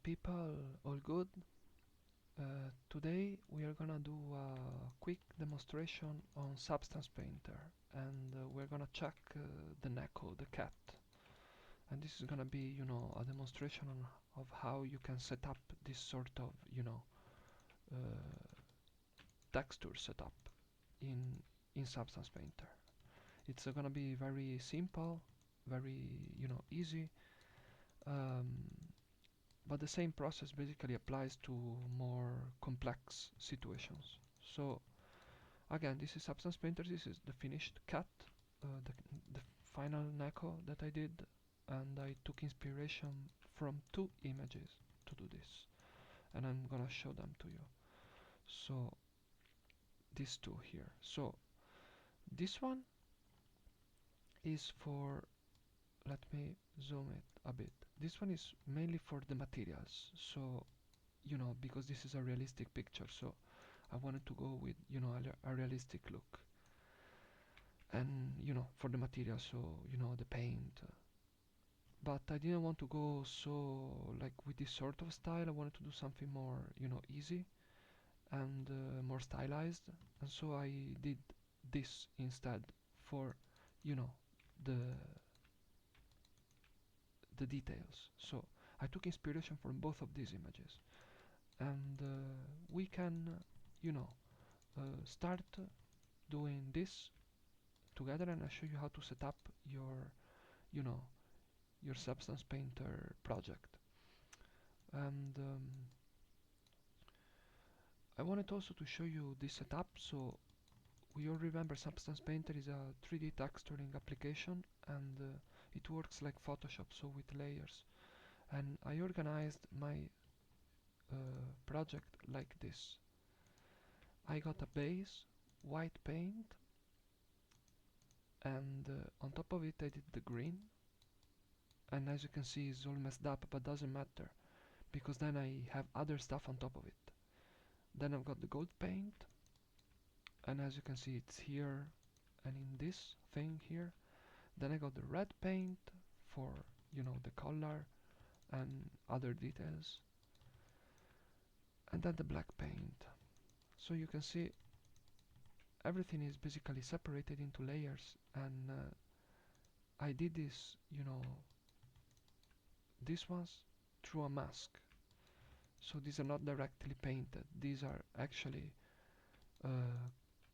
people, all good? Today we are gonna do a quick demonstration on Substance Painter, and we're gonna check the Neko, the cat. And this is gonna be, a demonstration of how you can set up this sort of, uh, texture setup in Substance Painter. It's gonna be very simple, very, easy. Um, but the same process basically applies to more complex situations. So again, this is Substance Painter, this is the finished cut, the final Neko that I did, and I took inspiration from two images to do this, and I'm gonna show them to you. So these two here. So this one is for, let me zoom it a bit. This one is mainly for the materials. So because this is a realistic picture, so I wanted to go with a realistic look, and for the material, so the paint. But I didn't want to go so like with this sort of style. I wanted to do something more easy and more stylized, and so I did this instead for you know the the details. So I took inspiration from both of these images, and we can start doing this together, and I'll show you how to set up you know your Substance Painter project. And I wanted also to show you this setup. So we all remember Substance Painter is a 3D texturing application, and it works like Photoshop, so with layers. And I organized my project like this. I got a base, white paint, and on top of it I did the green, and as you can see it's all messed up, but doesn't matter because then I have other stuff on top of it. Then I've got the gold paint, and as you can see it's here and in this thing here. Then I got the red paint for the color and other details, and then the black paint. So you can see everything is basically separated into layers, and I did this these ones through a mask. So these are not directly painted, these are actually uh,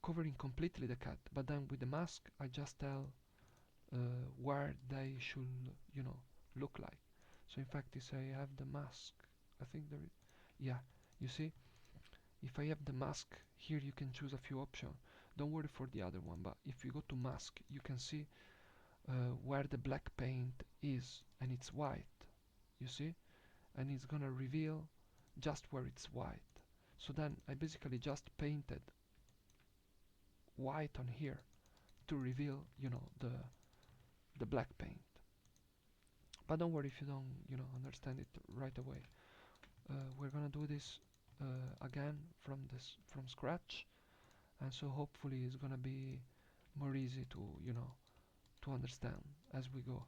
covering completely the cat, but then with the mask I just tell where they should look like. So in fact, if I have the mask, I think there is, yeah, you see, if I have the mask here, you can choose a few options. Don't worry for the other one, but if you go to mask, you can see where the black paint is, and it's white, you see, and it's gonna reveal just where it's white. So then I basically just painted white on here to reveal the black paint. But don't worry if you don't understand it right away. We're gonna do this again from scratch, and so hopefully it's gonna be more easy to to understand as we go.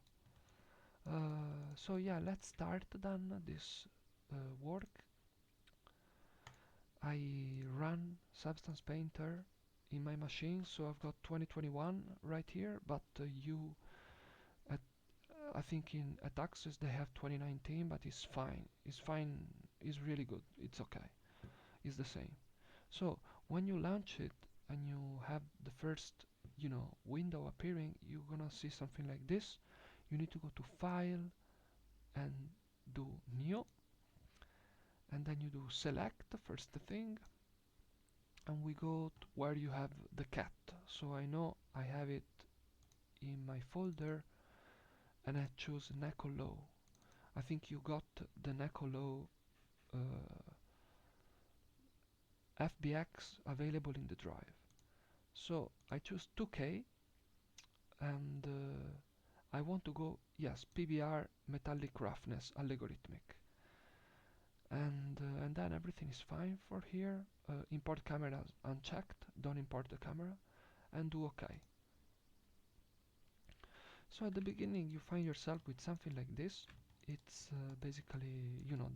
So yeah, let's start then this work. I run Substance Painter in my machine, so I've got 2021 right here, but you at I think in at Access they have 2019, but it's fine. It's fine. It's really good. It's okay. It's the same. So when you launch it and you have the first window appearing, you're gonna see something like this. You need to go to File and do New, and then you do Select the first thing, and we go to where you have the cat. So I know I have it in my folder, and I choose Neko Low. I think you got the Neko Low FBX available in the drive. So I choose 2K, and I want to go, yes, PBR metallic roughness algorithmic, and then everything is fine for here. Import cameras unchecked, don't import the camera, and do OK. So at the beginning you find yourself with something like this. it's basically, you know,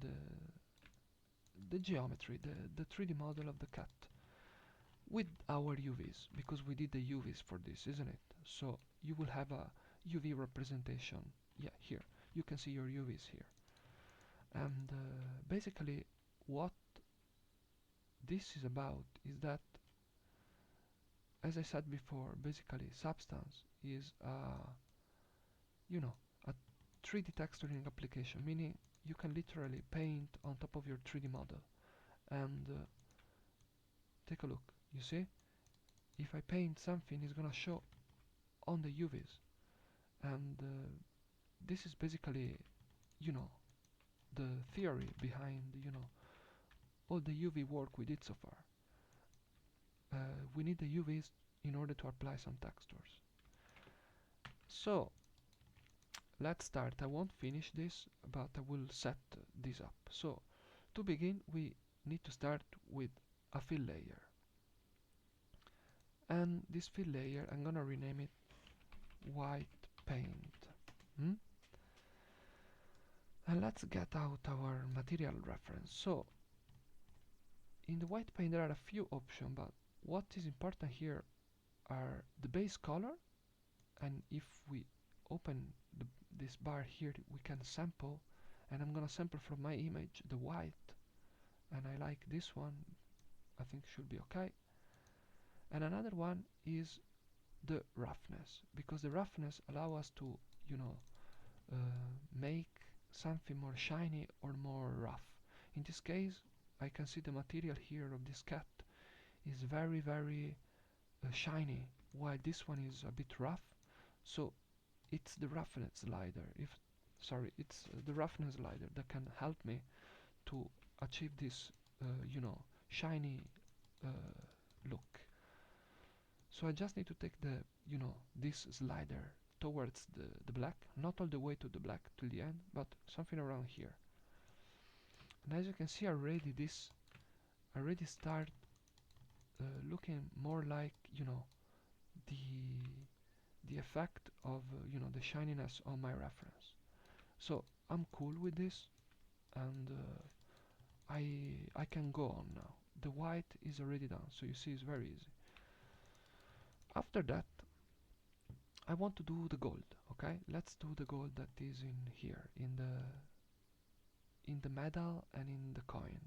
the geometry, the 3D model of the cat with our UVs, because we did the UVs for this, isn't it? So you will have a UV representation. Yeah, here you can see your UVs here. And basically what this is about is that, as I said before, basically Substance is you know, a 3D texturing application, meaning you can literally paint on top of your 3D model. And take a look, you see, if I paint something, it's gonna show on the UVs. And this is basically, you know, the theory behind, you know, all the UV work we did so far. We need the UVs in order to apply some textures. So let's start. I won't finish this, but I will set this up. So to begin, we need to start with a fill layer. And this fill layer, I'm gonna rename it white paint. And let's get out our material reference. So in the white paint there are a few options, but what is important here are the base color. And if we open this bar here, we can sample, and I'm gonna sample from my image the white, and I like this one, I think should be okay. And another one is the roughness, because the roughness allow us to, you know, make something more shiny or more rough. In this case, I can see the material here of this cat is very, very shiny, while this one is a bit rough. So it's the roughness slider, it's the roughness slider that can help me to achieve this, you know, shiny uh, look. So I just need to take the, you know, this slider towards the black, not all the way to the black till the end, but something around here. And as you can see already, this already start looking more like, you know, the effect of, you know, the shininess on my reference. So I'm cool with this, and I can go on now. The white is already done, so you see it's very easy. After that, I want to do the gold. Okay, let's do the gold that is in here, in the medal and in the coin.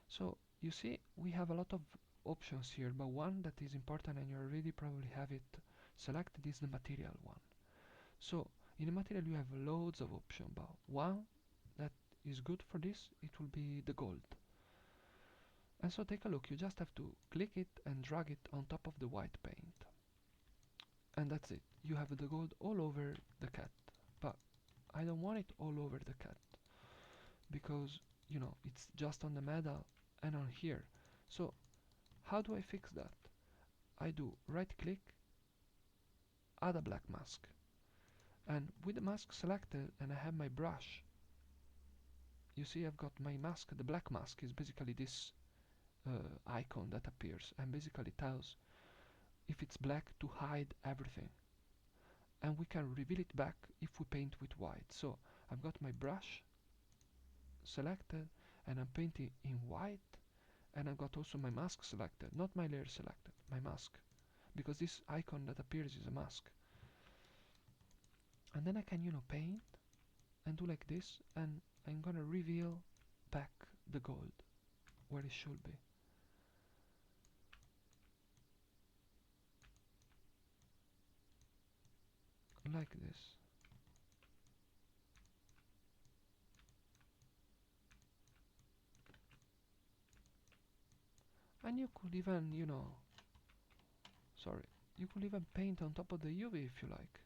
So you see we have a lot of options here, but one that is important, and you already probably have it selected, is the material one. So in the material you have loads of options, but one that is good for this, it will be the gold. And so take a look, you just have to click it and drag it on top of the white paint. And that's it, you have the gold all over the cat. But I don't want it all over the cat, because, you know, it's just on the medal and on here. So how do I fix that? I do right click, add a black mask. And with the mask selected and I have my brush, you see I've got my mask. The black mask is basically this icon that appears and basically tells if it's black to hide everything. And we can reveal it back if we paint with white. So I've got my brush selected and I'm painting in white, and I've got also my mask selected, not my layer selected, my mask, because this icon that appears is a mask. And then I can, you know, paint and do like this, and I'm gonna reveal back the gold where it should be. Like this. And you could even, you know, sorry, you could even paint on top of the UV if you like.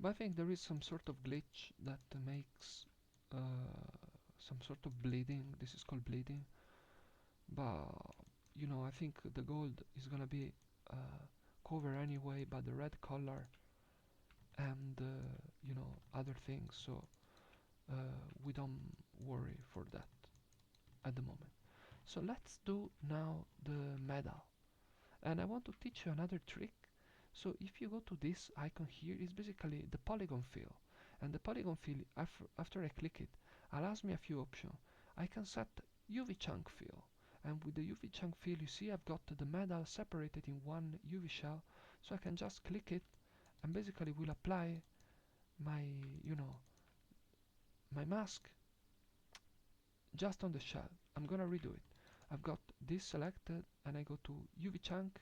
But I think there is some sort of glitch that makes some sort of bleeding. This is called bleeding. But, you know, I think the gold is gonna be covered anyway by the red color and, you know, other things. So we don't worry for that at the moment. So let's do now the medal. And I want to teach you another trick. So if you go to this icon here, it's basically the polygon fill. And the polygon fill, after I click it, allows me a few options. I can set UV chunk fill, and with the UV chunk fill, you see I've got the metal separated in one UV shell, so I can just click it and basically will apply my, my mask just on the shell. I'm gonna redo it. I've got this selected and I go to UV chunk,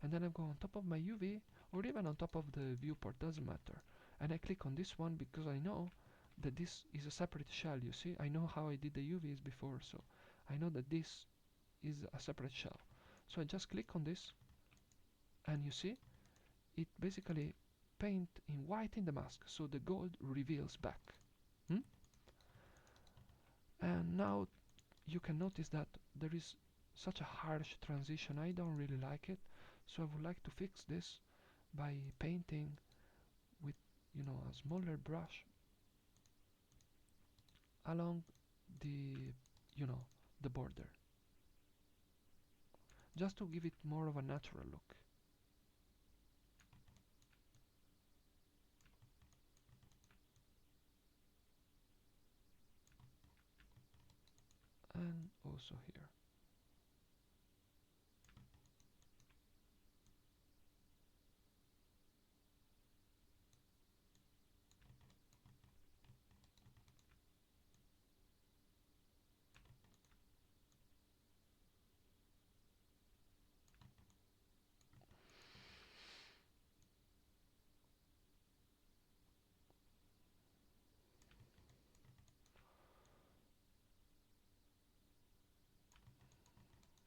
and then I go on top of my UV or even on top of the viewport, doesn't matter. And I click on this one because I know that this is a separate shell, you see. I know how I did the UVs before, so I know that this is a separate shell. So I just click on this and you see it basically paint in white in the mask, so the gold reveals back. And now you can notice that there is such a harsh transition. I don't really like it, so I would like to fix this by painting with a smaller brush along the the border, just to give it more of a natural look. And also here.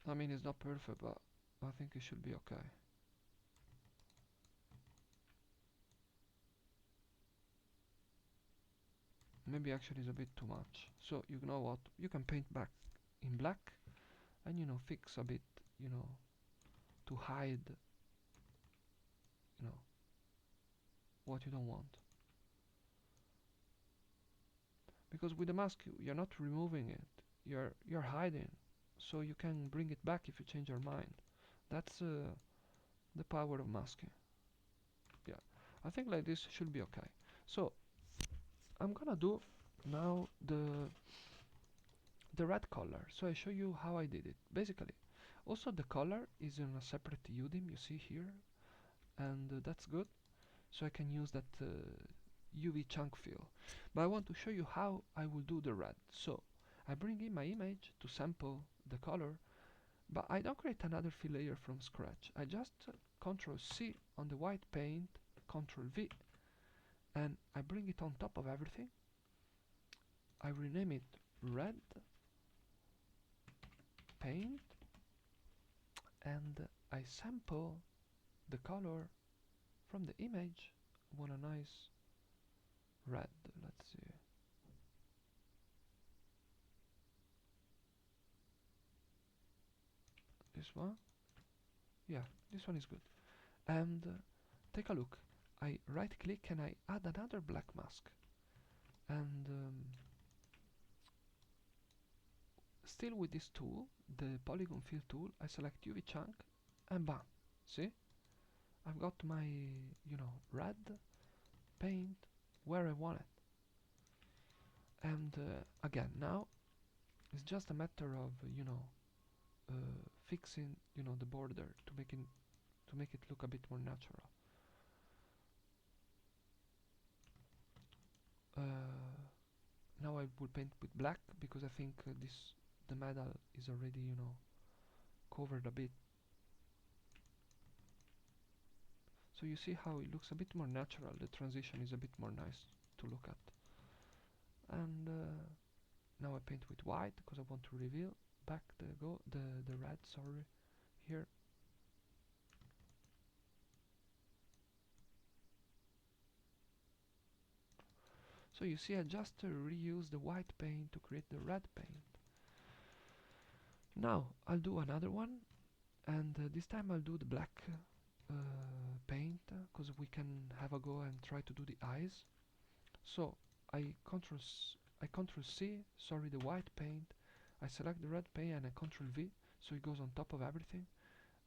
I mean, it's not perfect, but I think it should be okay. Maybe actually it's a bit too much. So you know what? You can paint back in black and fix a bit, to hide, you know, what you don't want. Because with the mask you're not removing it, you're hiding, so you can bring it back if you change your mind. That's the power of masking. Yeah, I think like this should be okay. So I'm gonna do now the red color. So I show you how I did it. Basically, also the color is in a separate UDIM, you see here, and that's good. So I can use that UV chunk fill. But I want to show you how I will do the red. So I bring in my image to sample the color, but I don't create another fill layer from scratch. I just Control C on the white paint, Control V, and I bring it on top of everything. I rename it red paint, and I sample the color from the image. I want a nice red. Let's see. This one? Yeah, this one is good. And take a look. I right click and I add another black mask. And still with this tool, the polygon fill tool, I select UV chunk and bam. See? I've got my, red paint where I want it. And again, now it's just a matter of, fixing, the border to make it look a bit more natural. Now I will paint with black because I think the metal is already covered a bit. So you see how it looks a bit more natural. The transition is a bit more nice to look at. And now I paint with white because I want to reveal back the red. Sorry, here. So you see I just reuse the white paint to create the red paint. Now I'll do another one, and this time I'll do the black paint because we can have a go and try to do the eyes. So I control C, sorry, the white paint. I select the red paint and I control V, so it goes on top of everything.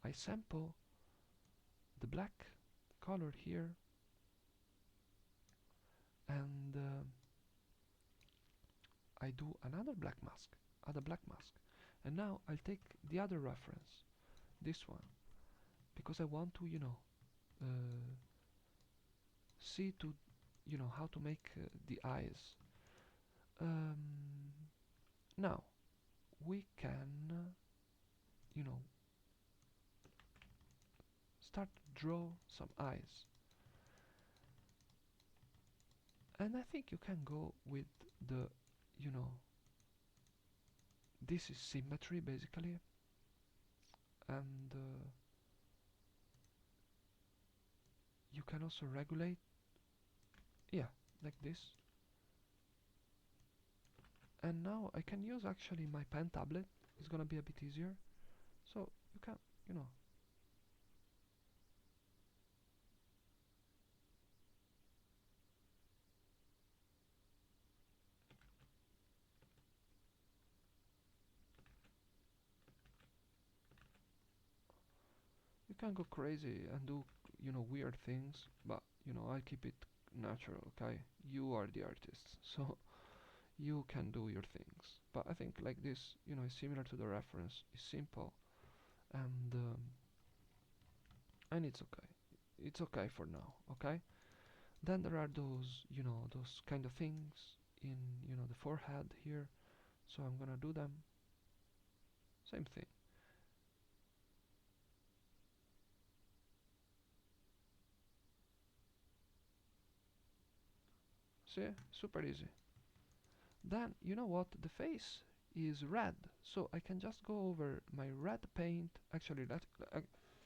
I sample the black color here and I do another black mask, add a black mask, and now I'll take the other reference, this one, because I want to, see to, how to make the eyes. Um, Now we can, you know, start to draw some eyes, and I think you can go with the, you know, this is symmetry basically, and you can also regulate, yeah, like this. And now I can use actually my pen tablet. It's gonna be a bit easier. So you can, you know, you can go crazy and do, weird things, but I keep it natural, okay? You are the artist, so you can do your things. But I think like this, is similar to the reference. It's simple, and it's okay. It's okay for now, okay? Then there are those, those kind of things in, the forehead here. So I'm gonna do them. Same thing. See? Super easy. Then, you know what? The face is red. So I can just go over my red paint. Actually,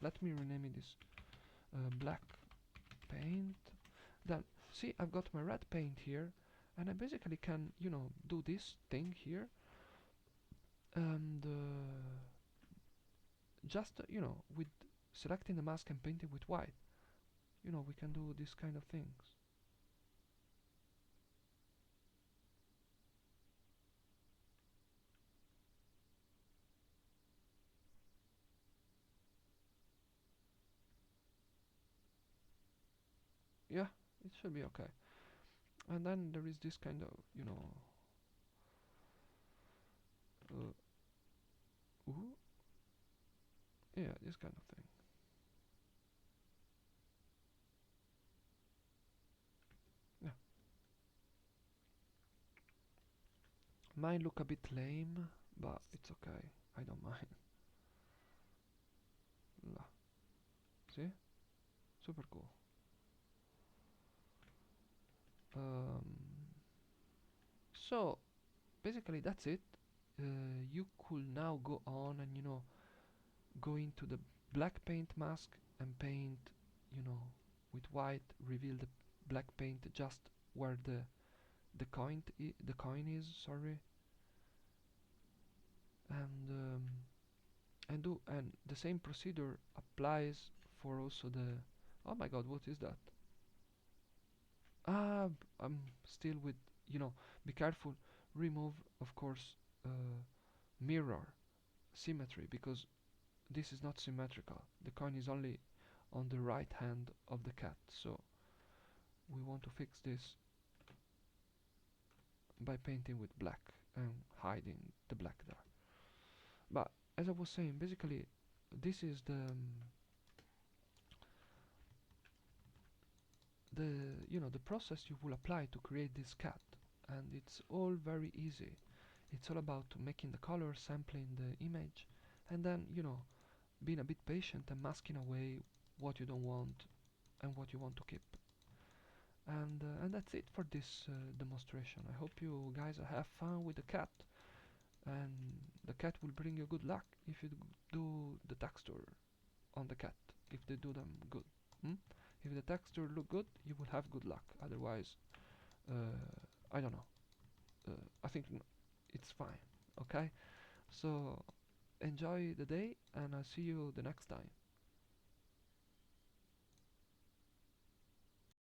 let me rename it this black paint. Then, see, I've got my red paint here. And I basically can, do this thing here. And just, with selecting the mask and painting with white, we can do these kind of things. Yeah, it should be okay. And then there is this kind of, uh, ooh, yeah, this kind of thing. Yeah, might look a bit lame, but it's okay. I don't mind. La, see? Super cool. Um, so basically that's it. You could now go on and go into the black paint mask and paint, you know, with white. Reveal the black paint just where the coin is. Sorry, and and the same procedure applies for also the. Oh my God, what is that? I'm still with, be careful. Remove, of course, mirror symmetry, because this is not symmetrical. The coin is only on the right hand of the cat, so we want to fix this by painting with black and hiding the black there. But as I was saying, basically, this is the process you will apply to create this cat, and it's all very easy. It's all about making the color, sampling the image, and then being a bit patient and masking away what you don't want and what you want to keep. And that's it for this demonstration. I hope you guys have fun with the cat, and the cat will bring you good luck if you do the texture on the cat, if they do them good. Hmm? If the texture look good, you will have good luck. Otherwise, I don't know. I think it's fine. Okay. So enjoy the day, and I'll see you the next time.